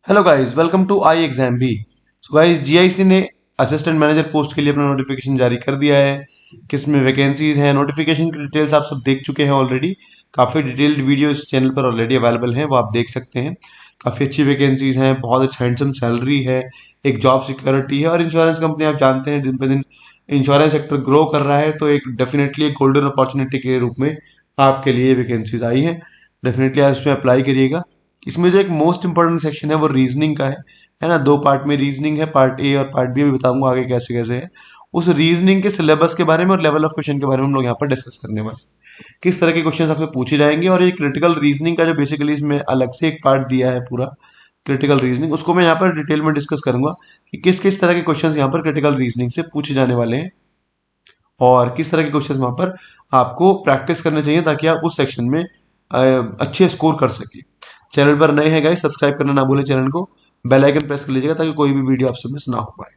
Hello guys, welcome to I exam भी। So guys, GIC ने assistant manager post के लिए अपना नोटिफिकेशन जारी कर दिया है। किसमें वैकेंसीज हैं, नोटिफिकेशन की डिटेल्स आप सब देख चुके हैं ऑलरेडी। काफ़ी डिटेल्ड वीडियो इस चैनल पर ऑलरेडी अवेलेबल हैं, वो आप देख सकते हैं। काफ़ी अच्छी वैकेंसीज हैं, बहुत अच्छा हैंडसम सैलरी है, एक जॉब सिक्योरिटी है और इंश्योरेंस कंपनी आप जानते हैं दिन पे दिन इंश्योरेंस सेक्टर ग्रो कर रहा है, तो एक डेफिनेटली एक गोल्डन अपॉर्चुनिटी के रूप में आपके लिए वैकेंसीज आई हैं। डेफिनेटली आप इसमें अप्लाई करिएगा। इसमें जो एक मोस्ट इंपॉर्टेंट सेक्शन है वो रीजनिंग का है ना। दो पार्ट में रीजनिंग है, पार्ट ए और पार्ट बी। भी बताऊंगा आगे कैसे कैसे है। उस रीजनिंग के सिलेबस के बारे में और लेवल ऑफ क्वेश्चन के बारे में हम लोग यहाँ पर डिस्कस करने वाले हैं। किस तरह के क्वेश्चन आपसे पूछे जाएंगे, और ये क्रिटिकल रीजनिंग का जो बेसिकली इसमें अलग से एक पार्ट दिया है पूरा क्रिटिकल रीजनिंग, उसको मैं यहाँ पर डिटेल में डिस्कस करूंगा कि किस किस तरह के क्वेश्चन यहाँ पर क्रिटिकल रीजनिंग से पूछे जाने वाले हैं और किस तरह के क्वेश्चन वहां पर आपको प्रैक्टिस करने चाहिए ताकि आप उस सेक्शन में अच्छे स्कोर कर सके। चैनल पर नए हैं गाइस, सब्सक्राइब करना ना भूलें चैनल को। बेल आइकन प्रेस कर लीजिएगा ताकि कोई भी वीडियो आपसे मिस ना हो पाए।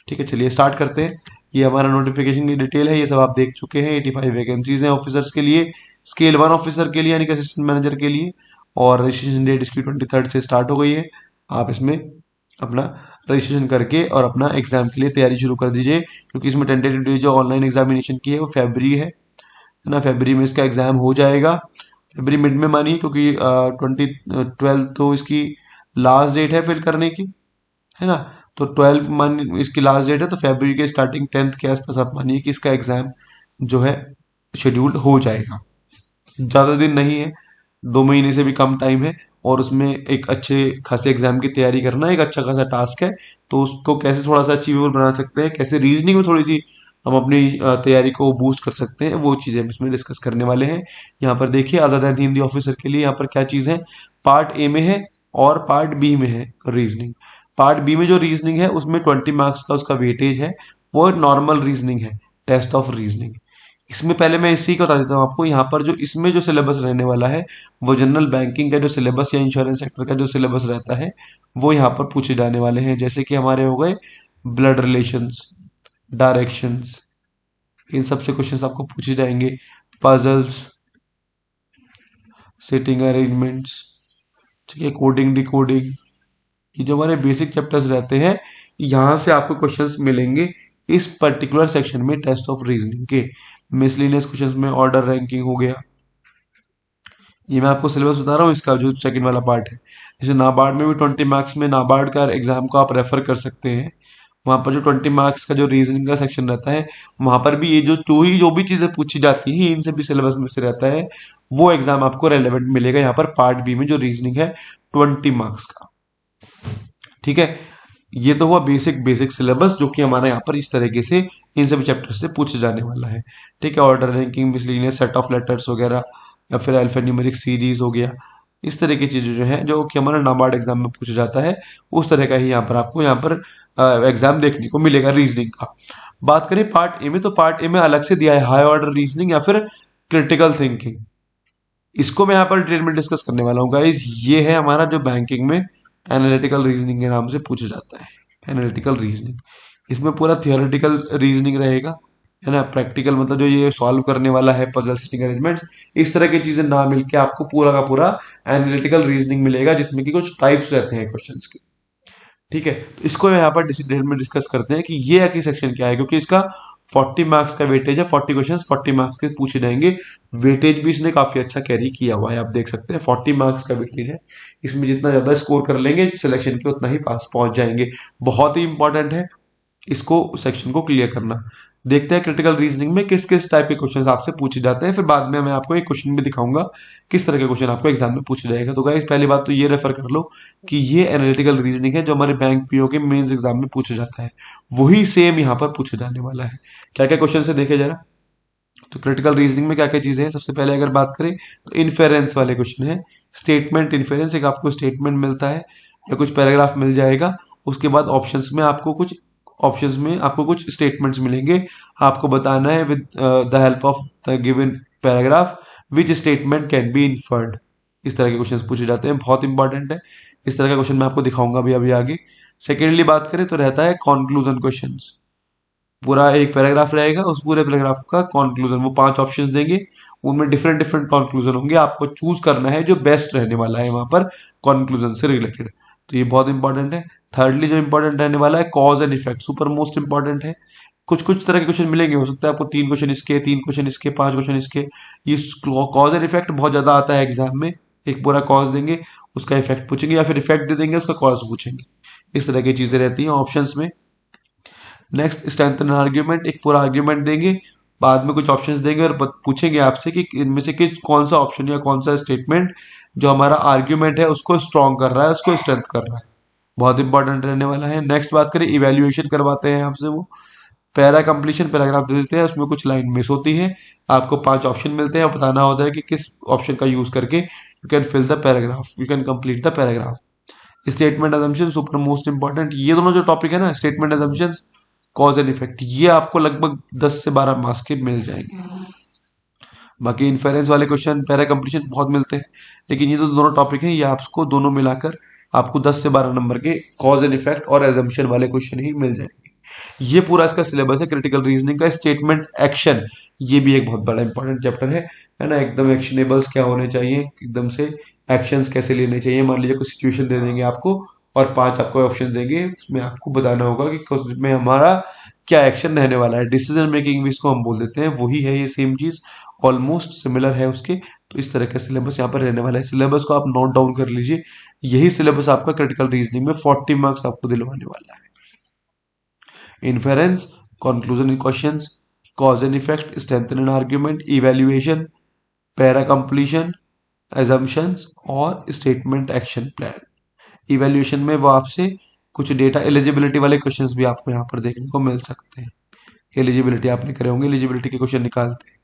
ठीक है, चलिए स्टार्ट करते हैं। ये हमारा नोटिफिकेशन की डिटेल है, ये सब आप देख चुके हैं। 85 वैकेंसीज हैं ऑफिसर्स के लिए, स्केल 1 ऑफिसर के लिए यानी कि असिस्टेंट मैनेजर के लिए। और रजिस्ट्रेशन डेट इसकी 23 से स्टार्ट हो गई है। आप इसमें अपना रजिस्ट्रेशन करके और अपना एग्जाम के लिए तैयारी शुरू कर दीजिए, क्योंकि इसमें टेंटेटिव डेट जो ऑनलाइन एग्जामिनेशन की है वो फरवरी है ना। फरवरी में इसका एग्जाम हो जाएगा, फरवरी मिड में मानिए, क्योंकि 20 12 तो इसकी लास्ट डेट है फिल करने की, है ना। तो 12 मान इसकी लास्ट डेट है, तो फरवरी के स्टार्टिंग 10th के आसपास आप मानिए कि इसका एग्जाम जो है शेड्यूल्ड हो जाएगा। ज़्यादा दिन नहीं है, 2 महीने से भी कम टाइम है। और उसमें एक अच्छे खासे एग्जाम की तैयारी करना एक अच्छा खासा टास्क है। तो उसको कैसे थोड़ा सा अचीवेबल बना सकते हैं, कैसे रीजनिंग में थोड़ी सी हम अपनी तैयारी को बूस्ट कर सकते हैं, वो चीज़ें हम इसमें डिस्कस करने वाले हैं। यहाँ पर देखिए, आज़ाद हिंदी ऑफिसर के लिए यहाँ पर क्या चीज़ है। पार्ट ए में है और पार्ट बी में है रीजनिंग। पार्ट बी में जो रीजनिंग है उसमें 20 मार्क्स का उसका वेटेज है, वो नॉर्मल रीजनिंग है, टेस्ट ऑफ रीजनिंग। इसमें पहले मैं इसी को बता देता हूँ आपको। यहाँ पर जो इसमें जो सिलेबस रहने वाला है वो जनरल बैंकिंग का जो सिलेबस या इंश्योरेंस सेक्टर का जो सिलेबस रहता है वो यहाँ पर पूछे जाने वाले हैं। जैसे कि हमारे हो गए ब्लड रिलेशंस, डायरेक्शंस, इन सब से क्वेश्चंस आपको पूछे जाएंगे। पजल्स, सिटिंग अरेंजमेंट्स, ठीक है, कोडिंग डिकोडिंग, ये जो हमारे बेसिक चैप्टर्स रहते हैं, यहाँ से आपको क्वेश्चंस मिलेंगे इस पर्टिकुलर सेक्शन में टेस्ट ऑफ रीजनिंग के। मिसलिनियस क्वेश्चंस में ऑर्डर रैंकिंग हो गया। ये मैं आपको सिलेबस बता रहा हूँ इसका जो सेकंड वाला पार्ट है। जैसे नाबार्ड में भी 20 मार्क्स में नाबार्ड का एग्जाम को आप रेफर कर सकते हैं। वहाँ पर जो 20 मार्क्स का जो रीजनिंग का सेक्शन रहता है, वहाँ पर भी ये जो भी चीज़ें पूछी जाती है इनसे भी सिलेबस में से रहता है, वो एग्जाम आपको रेलेवेंट मिलेगा यहाँ पर पार्ट बी में जो रीजनिंग है 20 मार्क्स का। ठीक है, ये तो हुआ बेसिक बेसिक सिलेबस जो कि हमारा यहाँ पर इस तरीके से इन सभी चैप्टर से पूछे जाने वाला है। ठीक है, order ranking, miscellaneous, set of letters वगैरह, या फिर अल्फान्यूमेरिक सीरीज हो गया। इस तरह की चीजें जो है जो कि हमारा नाबार्ड एग्जाम में पूछा जाता है, उस तरह का ही यहाँ पर आपको यहाँ पर एग्जाम देखने को मिलेगा रीजनिंग का। बात करें पार्ट ए में, तो पार्ट ए में अलग से दिया है हाई ऑर्डर रीजनिंग या फिर क्रिटिकल थिंकिंग। इसको मैं यहाँ पर डिटेल में डिस्कस करने वाला हूँ गाइस। ये है हमारा जो बैंकिंग में एनालिटिकल रीजनिंग के नाम से पूछा जाता है, एनालिटिकल रीजनिंग। इसमें पूरा थियोरेटिकल रीजनिंग रहेगा, है ना। प्रैक्टिकल मतलब जो ये सॉल्व करने वाला है, पजल, सिटिंग अरेंजमेंट्स, इस तरह की चीजें ना मिलके आपको पूरा का पूरा एनालिटिकल रीजनिंग मिलेगा, जिसमें कि कुछ टाइप्स रहते हैं क्वेश्चंस के। ठीक है, तो इसको यहाँ पर डिटेल में डिस्कस करते हैं कि ये एक सेक्शन क्या है, क्योंकि इसका 40 मार्क्स का वेटेज है। 40 क्वेश्चन 40 मार्क्स के पूछे जाएंगे। वेटेज भी इसने काफी अच्छा कैरी किया हुआ है, आप देख सकते हैं 40 मार्क्स का वेटेज है। इसमें जितना ज्यादा स्कोर कर लेंगे सिलेक्शन के, उतना ही पास पहुंच जाएंगे। बहुत ही इंपॉर्टेंट है इसको सेक्शन को क्लियर करना। देखते हैं क्रिटिकल रीजनिंग में किस किस टाइप के क्वेश्चंस आपसे पूछे जाते हैं, फिर बाद में मैं आपको एक क्वेश्चन भी दिखाऊंगा किस तरह के क्वेश्चन आपको एग्जाम में पूछा जाएगा। तो गाइस, पहली बात तो ये रेफर कर लो कि ये एनालिटिकल रीजनिंग है जो हमारे बैंक पीओ के मेंस एग्जाम में पूछा जाता है, वही सेम यहाँ पर पूछा जाने वाला है। क्या क्या क्वेश्चन है देखे जरा। तो क्रिटिकल रीजनिंग में क्या क्या चीजें हैं, सबसे पहले अगर बात करें तो इन्फेरेंस वाले क्वेश्चन है। स्टेटमेंट इन्फेरेंस, एक आपको स्टेटमेंट मिलता है या कुछ पैराग्राफ मिल जाएगा, उसके बाद ऑप्शंस में आपको कुछ स्टेटमेंट्स मिलेंगे। आपको बताना है with the help of the given paragraph which statement can be inferred. इस तरह के क्वेश्चंस पूछे जाते हैं, बहुत इंपॉर्टेंट है। इस तरह का क्वेश्चन मैं आपको दिखाऊंगा भी अभी आगे। सेकेंडली बात करें तो रहता है कॉन्क्लूजन क्वेश्चंस। पूरा एक पैराग्राफ रहेगा, उस पूरे पैराग्राफ का कॉन्क्लूजन, वो 5 ऑप्शंस देंगे, उनमें डिफरेंट डिफरेंट कॉन्क्लूजन होंगे। आपको चूज करना है जो बेस्ट रहने वाला है वहां पर कॉन्क्लूजन से रिलेटेड। तो ये बहुत इंपॉर्टेंट है। थर्डली जो इंपॉर्टेंट रहने वाला है cause and effect, super most important है। कुछ कुछ तरह के क्वेश्चन मिलेंगे, हो सकता है आपको 3 क्वेश्चन इसके, 3 क्वेश्चन इसके, 5 क्वेश्चन इसके। ये कॉज एंड इफेक्ट बहुत ज्यादा आता है एग्जाम में। एक पूरा कॉज देंगे, उसका इफेक्ट पूछेंगे, या फिर इफेक्ट दे देंगे, उसका कॉज पूछेंगे। इस तरह की चीजें रहती हैं ऑप्शंस में। नेक्स्ट स्ट्रेंथन आर्ग्यूमेंट, एक पूरा आर्ग्यूमेंट देंगे, बाद में कुछ ऑप्शंस देंगे और पूछेंगे आपसे कि इनमें से कौन सा ऑप्शन या कौन सा स्टेटमेंट जो हमारा आर्ग्यूमेंट है उसको स्ट्रॉन्ग कर रहा है, उसको स्ट्रेंथ कर रहा है। बहुत इंपॉर्टेंट रहने वाला है। नेक्स्ट बात करें, इवेल्युएशन करवाते हैं आपसे वो। पैरा कंप्लीशन पैराग्राफ दे देते हैं, उसमें कुछ लाइन मिस होती है, आपको 5 ऑप्शन मिलते हैं और बताना होता है कि किस ऑप्शन का यूज करके you can fill the paragraph, you can complete the paragraph. Statement assumption super most important. ये दोनों जो टॉपिक है ना, statement assumption, cause and effect, ये आपको लगभग 10 से 12 मार्क्स के मिल जाएंगे। बाकी इन्फेरेंस वाले क्वेश्चन, पैरा कंप्लीशन बहुत मिलते हैं, लेकिन ये तो दोनों टॉपिक हैं, ये आपको दोनों मिलाकर आपको 10 से 12 नंबर के कॉज एंड इफेक्ट और एजम्पशन वाले क्वेश्चन ही मिल जाएंगे। ये पूरा इसका सिलेबस है क्रिटिकल रीजनिंग का। स्टेटमेंट एक्शन, ये भी एक बहुत बड़ा इंपॉर्टेंट चैप्टर है ना। एकदम एक्शनेबल्स क्या होने चाहिए, एकदम से एक्शंस कैसे लेने चाहिए। मान लीजिए कोई सिचुएशन दे देंगे आपको और 5 आपको ऑप्शन देंगे, उसमें आपको बताना होगा कि उसमें हमारा क्या एक्शन रहने वाला है। डिसीजन मेकिंग भी इसको हम बोल देते हैं, वही है ये सेम चीज, ऑलमोस्ट सिमिलर है उसके। तो इस तरह का सिलेबस यहाँ पर रहने वाला है। सिलेबस को आप नोट डाउन कर लीजिए, यही सिलेबस आपका क्रिटिकल रीजनिंग में 40 मार्क्स आपको दिलवाने वाला है। Inference, conclusion in questions, cause and effect, strengthen and argument, evaluation, para completion, assumptions और स्टेटमेंट एक्शन प्लान। इवैल्यूएशन में वो आपसे कुछ डेटा एलिजिबिलिटी वाले क्वेश्चंस भी आपको यहाँ पर देखने को मिल सकते हैं। एलिजिबिलिटी आपने करे होंगे, एलिजिबिलिटी के क्वेश्चन निकालते हैं,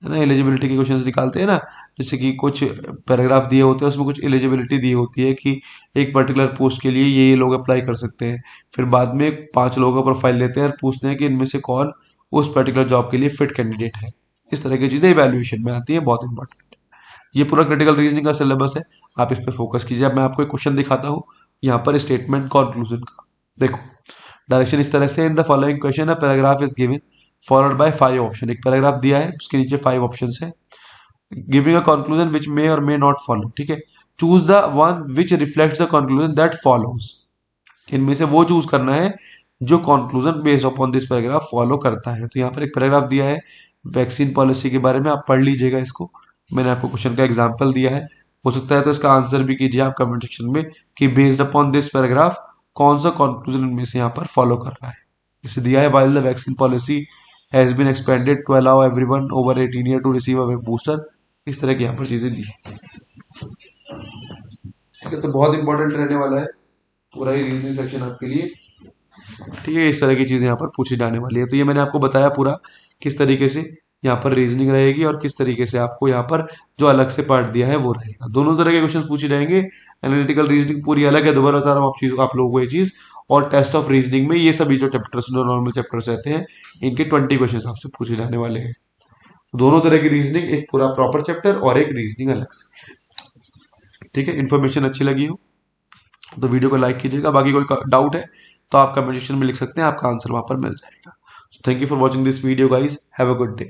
है ना। एलिजिबिलिटी के क्वेश्चंस निकालते हैं ना, जैसे कि कुछ पैराग्राफ दिए होते हैं, उसमें कुछ एलिजिबिलिटी दी होती है कि एक पर्टिकुलर पोस्ट के लिए ये लोग अप्लाई कर सकते हैं। फिर बाद में 5 लोगों का प्रोफाइल लेते हैं और पूछते हैं कि इनमें से कौन उस पर्टिकुलर जॉब के लिए फिट कैंडिडेट है। इस तरह की चीजें इवैल्यूएशन में आती है, बहुत इंपॉर्टेंट। ये पूरा क्रिटिकल रीजनिंग का सिलेबस है, आप इस पर फोकस कीजिए। अब मैं आपको एक क्वेश्चन दिखाता हूँ यहाँ पर स्टेटमेंट कंक्लूजन का। देखो डायरेक्शन इस तरह से, in the following question a paragraph is given followed by 5 option. एक पैराग्राफ दिया है, उसके नीचे 5 ऑप्शन है, गिविंग अ कंक्लूजन विच मे और मे नॉट फॉलो। ठीक है, choose the one which reflects the conclusion that follows. इनमें से वो चूज करना है जो conclusion based upon this paragraph follow करता है। तो यहाँ पर एक पैराग्राफ दिया है वैक्सीन पॉलिसी के बारे में, आप पढ़ लीजिएगा इसको। मैंने आपको क्वेश्चन का एग्जाम्पल दिया है, हो सकता है तो इसका आंसर भी कीजिए आप कमेंट सेक्शन में कि बेस्ड अपॉन दिस पैराग्राफ कौन सा कंक्लूजन इनमें से यहाँ पर फॉलो कर रहा है। इसे दिया है, while the vaccine policy has been expanded to allow everyone over 18 year to receive a booster. इस तरह की यहाँ पर चीजें दी है। ठीक है, तो बहुत इंपॉर्टेंट रहने वाला है पूरा ही रीजनिंग सेक्शन आपके लिए। ठीक है, इस तरह की चीजें यहाँ पर पूछी जाने वाली है। तो ये मैंने आपको बताया पूरा किस तरीके से यहाँ पर रीजनिंग रहेगी और किस तरीके से आपको यहाँ पर जो अलग से पार्ट दिया है वो रहेगा। दोनों तरह के क्वेश्चन पूछे जाएंगे। एनालिटिकल रीजनिंग पूरी अलग है, दोबारा बता रहा हूँ आप लोगों को ये चीज। और टेस्ट ऑफ रीजनिंग में ये सभी जो चैप्टर्स, जो नॉर्मल चैप्टर्स रहते हैं, इनके 20 क्वेश्चन आपसे पूछे जाने वाले हैं। दोनों तरह की रीजनिंग, एक पूरा प्रॉपर चैप्टर और एक रीजनिंग अलग से। ठीक है, इन्फॉर्मेशन अच्छी लगी हो तो वीडियो को लाइक कीजिएगा। बाकी कोई डाउट है तो आप कमेंट सेक्शन में लिख सकते हैं, आपका आंसर वहां पर मिल जाएगा। Thank you for watching this video guys, have a good day.